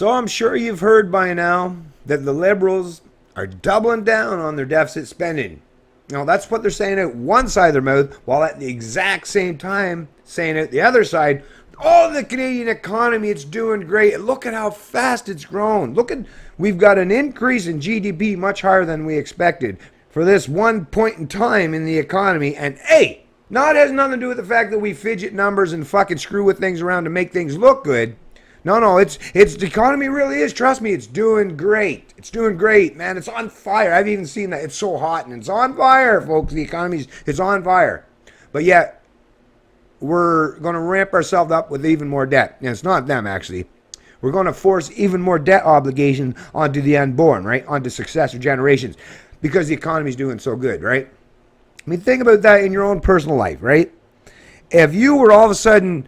So I'm sure you've heard by now that the Liberals are doubling down on their deficit spending. Now, that's what they're saying out one side of their mouth, while at the exact same time saying out the other side, oh, the Canadian economy, it's doing great. Look at how fast it's grown. We've got an increase in GDP much higher than we expected for this one point in time in the economy. And hey, it has nothing to do with the fact that we fidget numbers and fucking screw with things around to make things look good. No, it's the economy really is. Trust me, it's doing great. It's doing great, man. It's on fire. I've even seen that. It's so hot and it's on fire, folks. The it's on fire. But yet, we're going to ramp ourselves up with even more debt. And it's not them, actually. We're going to force even more debt obligation onto the unborn, right? Onto successive generations. Because the economy's doing so good, right? I mean, think about that in your own personal life, right? If you were all of a sudden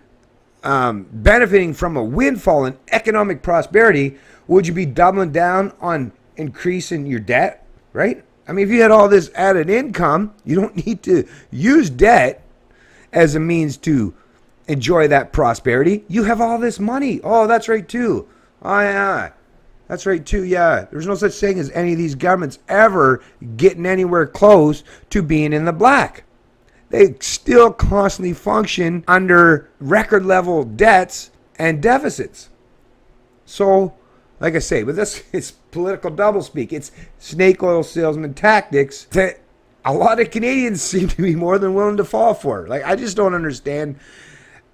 benefiting from a windfall in economic prosperity, would you be doubling down on increasing your debt, right? I mean, if you had all this added income, you don't need to use debt as a means to enjoy that prosperity. You have all this money. Oh, that's right too. Oh, yeah. That's right too, yeah. There's no such thing as any of these governments ever getting anywhere close to being in the black. They still constantly function under record level debts and deficits. So, like I say, with this, it's political doublespeak. It's snake oil salesman tactics that a lot of Canadians seem to be more than willing to fall for. Like, I just don't understand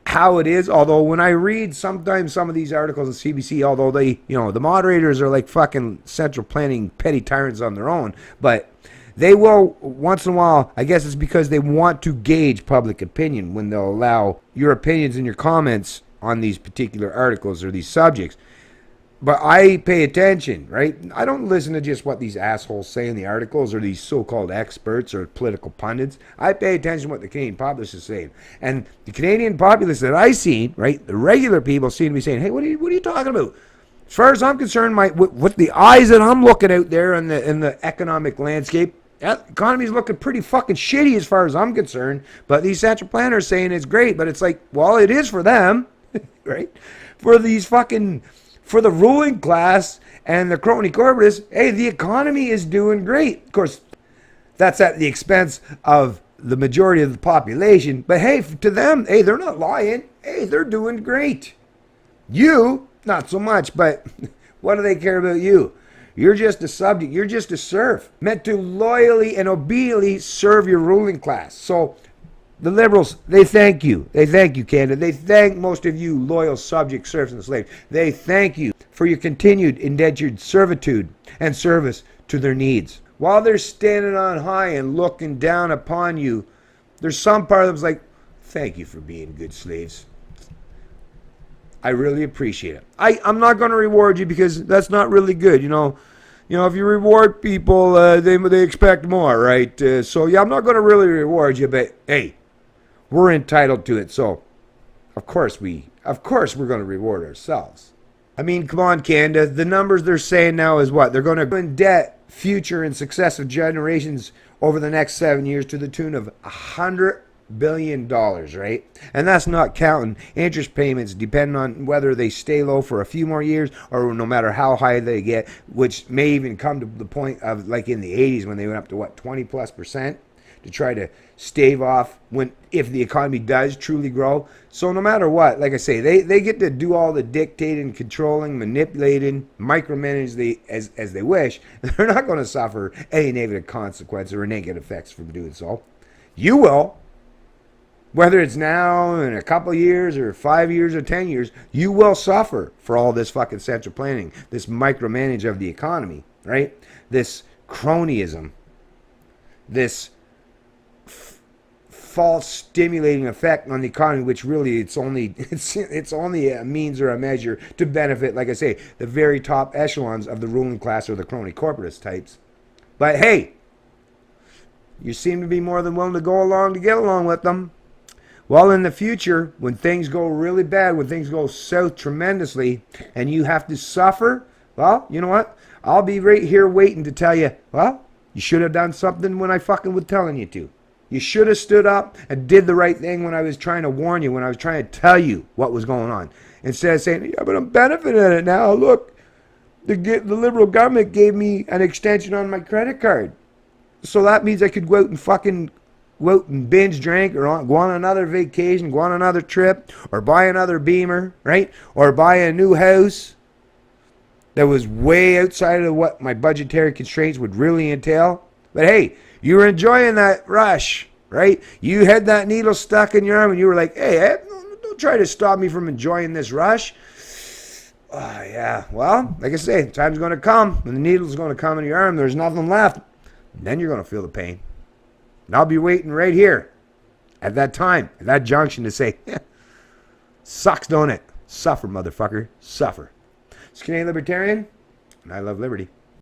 how it is. Although when I read sometimes some of these articles on CBC, although they, the moderators are like fucking central planning petty tyrants on their own, but they will, once in a while, I guess it's because they want to gauge public opinion when they'll allow your opinions and your comments on these particular articles or these subjects. But I pay attention, right? I don't listen to just what these assholes say in the articles or these so-called experts or political pundits. I pay attention to what the Canadian populace is saying. And the Canadian populace that I see, right, the regular people seem to be saying, hey, what are you talking about? As far as I'm concerned, with the eyes that I'm looking out there in the economic landscape, the economy's looking pretty fucking shitty as far as I'm concerned. But these central planners saying it's great. But it's like, well, it is for them, right? For the ruling class and the crony corporatists, hey, the economy is doing great. Of course, that's at the expense of the majority of the population. But hey, to them, hey, they're not lying. Hey, they're doing great. You, not so much, but what do they care about you? You're just a subject. You're just a serf, meant to loyally and obediently serve your ruling class. So the Liberals, they thank you. They thank you, Canada. They thank most of you loyal subjects, serfs, and slaves. They thank you for your continued indentured servitude and service to their needs. While they're standing on high and looking down upon you, there's some part of them's like, thank you for being good slaves. I really appreciate it. I'm not going to reward you because that's not really good, if you reward people, they expect more, right? So yeah, I'm not going to really reward you, but hey, we're entitled to it. So, of course we're going to reward ourselves. I mean, come on, Canada. The numbers they're saying now is what? They're going to go in debt future and successive generations over the next 7 years to the tune of $100 billion, right? And that's not counting interest payments depending on whether they stay low for a few more years or no matter how high they get, which may even come to the point of like in the 80s when they went up to 20+% to try to stave off if the economy does truly grow. So no matter what, like I say, they get to do all the dictating, controlling, manipulating, micromanage as they wish. They're not going to suffer any negative consequences or negative effects from doing so. You will. Whether it's now, in a couple of years, or 5 years, or 10 years, you will suffer for all this fucking central planning, this micromanage of the economy, right? This cronyism, this false stimulating effect on the economy, which really it's only a means or a measure to benefit, like I say, the very top echelons of the ruling class or the crony corporatist types. But hey, you seem to be more than willing to go along to get along with them. Well, in the future, when things go really bad, when things go south tremendously, and you have to suffer, well, you know what? I'll be right here waiting to tell you, well, you should have done something when I fucking was telling you to. You should have stood up and did the right thing when I was trying to warn you, when I was trying to tell you what was going on. Instead of saying, yeah, but I'm benefiting it now. Look, the Liberal government gave me an extension on my credit card. So that means I could go out and binge drink, or go on another vacation, go on another trip, or buy another Beamer, right? Or buy a new house that was way outside of what my budgetary constraints would really entail. But hey, you were enjoying that rush, right? You had that needle stuck in your arm and you were like, hey, don't try to stop me from enjoying this rush. Oh, yeah. Well, like I say, time's going to come and the needle's going to come in your arm. There's nothing left. And then you're going to feel the pain. And I'll be waiting right here at that time, at that junction to say, sucks, don't it? Suffer, motherfucker. Suffer. It's Canadian Libertarian, and I love liberty.